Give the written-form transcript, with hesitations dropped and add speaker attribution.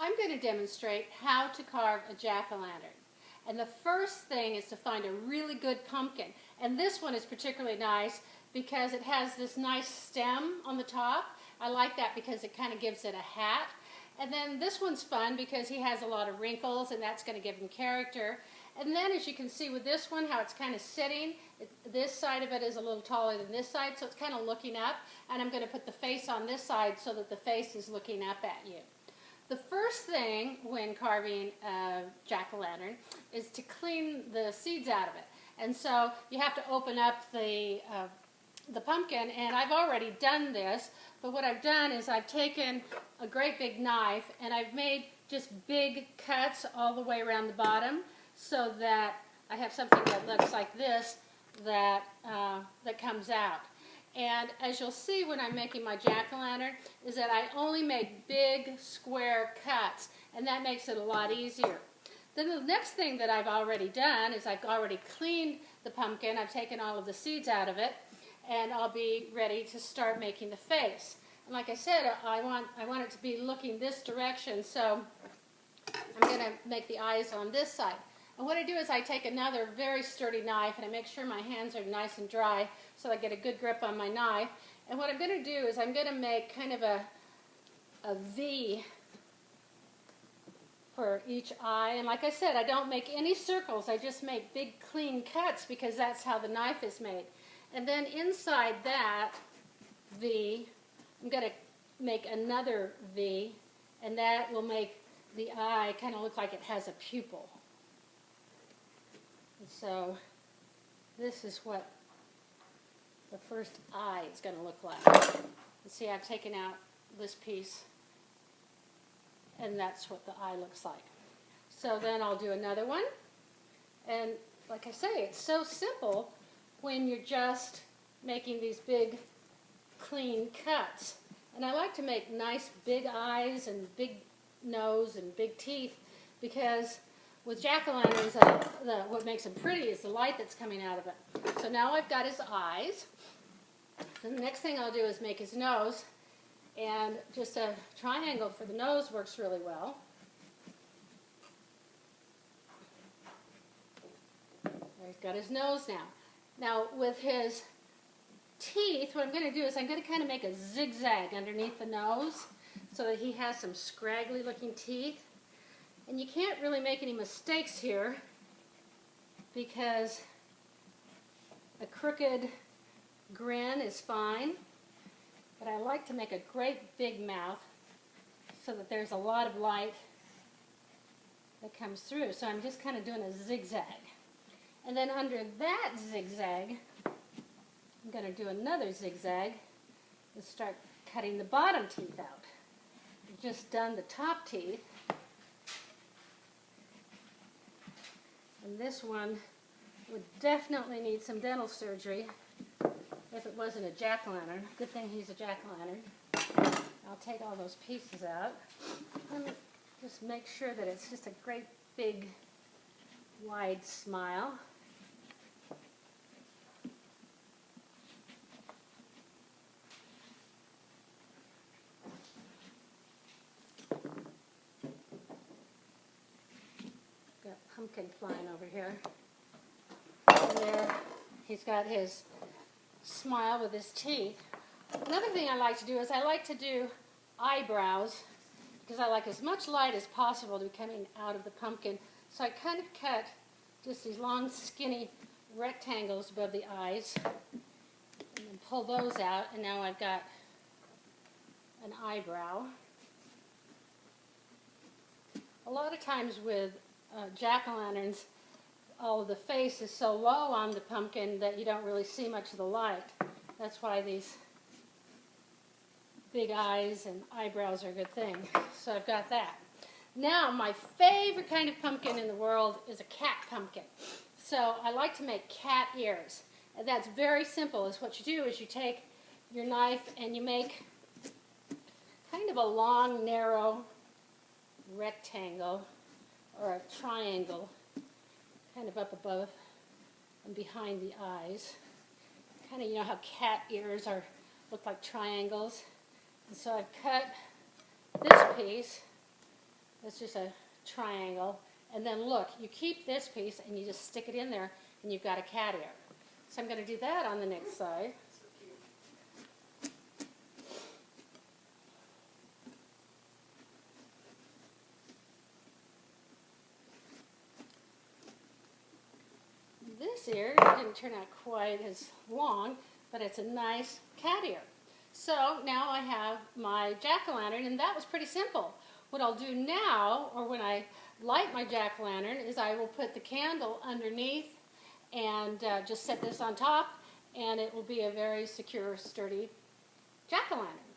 Speaker 1: I'm going to demonstrate how to carve a jack-o'-lantern. And the first thing is to find a really good pumpkin. And this one is particularly nice because it has this nice stem on the top. I like that because it kind of gives it a hat. And then this one's fun because he has a lot of wrinkles and that's going to give him character. And then as you can see with this one, how it's kind of sitting, this side of it is a little taller than this side, so it's kind of looking up. And I'm going to put the face on this side so that the face is looking up at you. The first thing when carving a jack-o'-lantern is to clean the seeds out of it. And so you have to open up the pumpkin, and I've already done this, but what I've done is I've taken a great big knife and I've made just big cuts all the way around the bottom so that I have something that looks like this that comes out. And as you'll see when I'm making my jack-o'-lantern is that I only make big square cuts, and that makes it a lot easier. Then the next thing that I've already done is I've already cleaned the pumpkin. I've taken all of the seeds out of it, and I'll be ready to start making the face. And like I said, I want it to be looking this direction, so I'm going to make the eyes on this side. And what I do is I take another very sturdy knife and I make sure my hands are nice and dry so I get a good grip on my knife. And what I'm going to do is I'm going to make kind of a V for each eye. And like I said, I don't make any circles. I just make big clean cuts because that's how the knife is made. And then inside that V, I'm going to make another V, and that will make the eye kind of look like it has a pupil. And so this is what the first eye is going to look like. You see, I've taken out this piece, and that's what the eye looks like. So then I'll do another one. And like I say, it's so simple when you're just making these big, clean cuts. And I like to make nice big eyes and big nose and big teeth because with jack-o'-lanterns, what makes them pretty is the light that's coming out of it. So now I've got his eyes. The next thing I'll do is make his nose. And just a triangle for the nose works really well. He's got his nose now. Now with his teeth, what I'm going to do is I'm going to kind of make a zigzag underneath the nose so that he has some scraggly looking teeth. And you can't really make any mistakes here because a crooked grin is fine. But I like to make a great big mouth so that there's a lot of light that comes through. So I'm just kind of doing a zigzag. And then under that zigzag, I'm going to do another zigzag and start cutting the bottom teeth out. I've just done the top teeth. And this one would definitely need some dental surgery if it wasn't a jack-o'-lantern. Good thing he's a jack-o'-lantern. I'll take all those pieces out and just make sure that it's just a great big wide smile. Got pumpkin flying over here. And there he's got his smile with his teeth. Another thing I like to do is I like to do eyebrows because I like as much light as possible to be coming out of the pumpkin. So I kind of cut just these long skinny rectangles above the eyes and then pull those out, and now I've got an eyebrow. A lot of times with jack-o'-lanterns, all of the face is so low on the pumpkin that you don't really see much of the light. That's why these big eyes and eyebrows are a good thing. So I've got that. Now my favorite kind of pumpkin in the world is a cat pumpkin. So I like to make cat ears. And that's very simple. Is what you do is you take your knife and you make kind of a long, narrow rectangle or a triangle kind of up above and behind the eyes. Kind of, you know how cat ears look like triangles. And so I've cut this piece That's just a triangle. And then look, you keep this piece and you just stick it in there and you've got a cat ear. So I'm going to do that on the next side. This ear didn't turn out quite as long, but it's a nice cat ear. So now I have my jack-o'-lantern, and that was pretty simple. What I'll do now, or when I light my jack-o'-lantern, is I will put the candle underneath and just set this on top, and it will be a very secure, sturdy jack-o'-lantern.